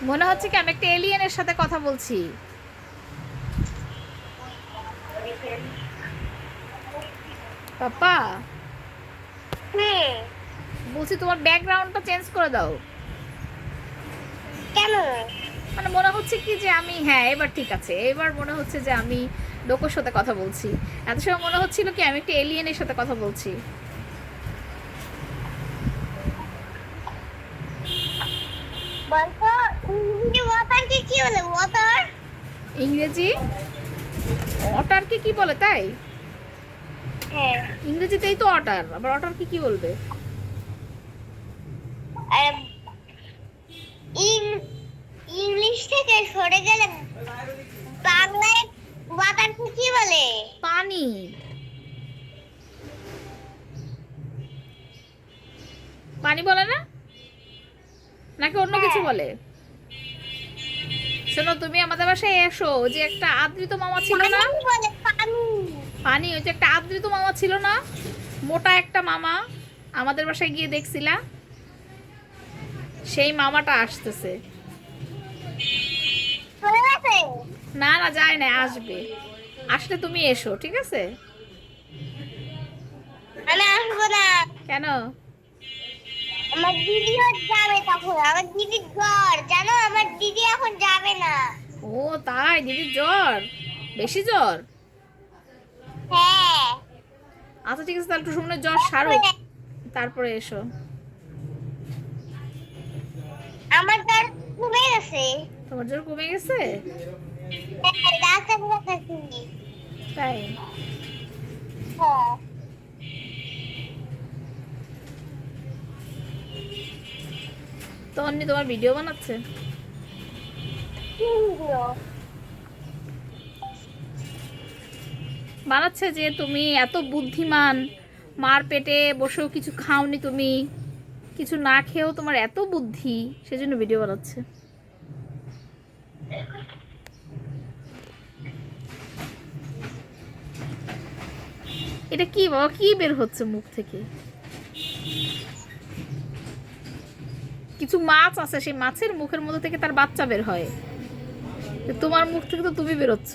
মনে হচ্ছে কি আমি একটা এলিয়েনের সাথে কথা বলছি। পাপা, হুম। বলছি তোমার ব্যাকগ্রাউন্ডটা চেঞ্জ করে দাও। কেন? মানে মনে হচ্ছে কি যে আমি, হ্যাঁ এবার ঠিক আছে, এবার মনে হচ্ছে যে আমি লোকের সাথে কথা বলছি। এত সময় মনে হচ্ছিল কি আমি একটা এলিয়েনের সাথে কথা বলছি। বলতো ইংরেজি ওয়াটারকে কি বলে? ওয়াটার? ইংরেজি অটারকে কি বলে তাই? হ্যাঁ। ইংরেজিতেই তো অটার, আবার অটারকে কি বলবে? আর ইংলিশ থেকে সরে গেলে বাংলায় ওয়াটারকে কি বলে? পানি। পানি বলে না, নাকি অন্য কিছু হ্যাঁ। বলে? শোনো, তুমি আমাদের বাসায় এসো। ওই যে একটা আদৃত মামা ছিল পানি না, বলে পানি। পানি, ওই যে একটা আদৃত মামা ছিল না, মোটা একটা মামা, আমাদের বাসায় গিয়ে দেখছিলা, সেই মামাটা আসতেছে। চলে গেছে? না না, যায় না, আসবে। আসলে তুমি এসো, ঠিক আছে? আমি আসবো না। কেন? আমার দিদিও যাবে তখন। আমার দিদির জ্বর, জানো? আমার দিদি এখন যাবে না। ও তাই, দিদির জ্বর, বেশি জ্বর? হ্যাঁ। আচ্ছা ঠিক আছে, তাহলে একটু শুনে জ্বর সারুক, তারপরে তারপরে এসো। আমার জ্বর কমে গেছে। তোমার জ্বর কমে গেছে? হ্যাঁ, ডাক্তার দেখাচ্ছি। তাই? হ্যাঁ। তো অন্নি তোমার ভিডিও বানাচ্ছে? কি হলো? বানাচ্ছে যে তুমি এত বুদ্ধিমান, মার পেটে বসেও কিছু খাওনি তুমি, কিছু না খেয়েও তোমার এত বুদ্ধি, সেজন্য ভিডিও বানাচ্ছে। এটা কি বাবা, কি বের হচ্ছে মুখ থেকে? কিছু মাছ আছে, সেই মাছের মুখের মধ্যে থেকে তার বাচ্চা বের হয়। তো তোমার মুখ থেকে তো তুমি বেরোচ্ছ।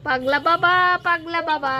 পাগলা বাবা, পাগলা বাবা।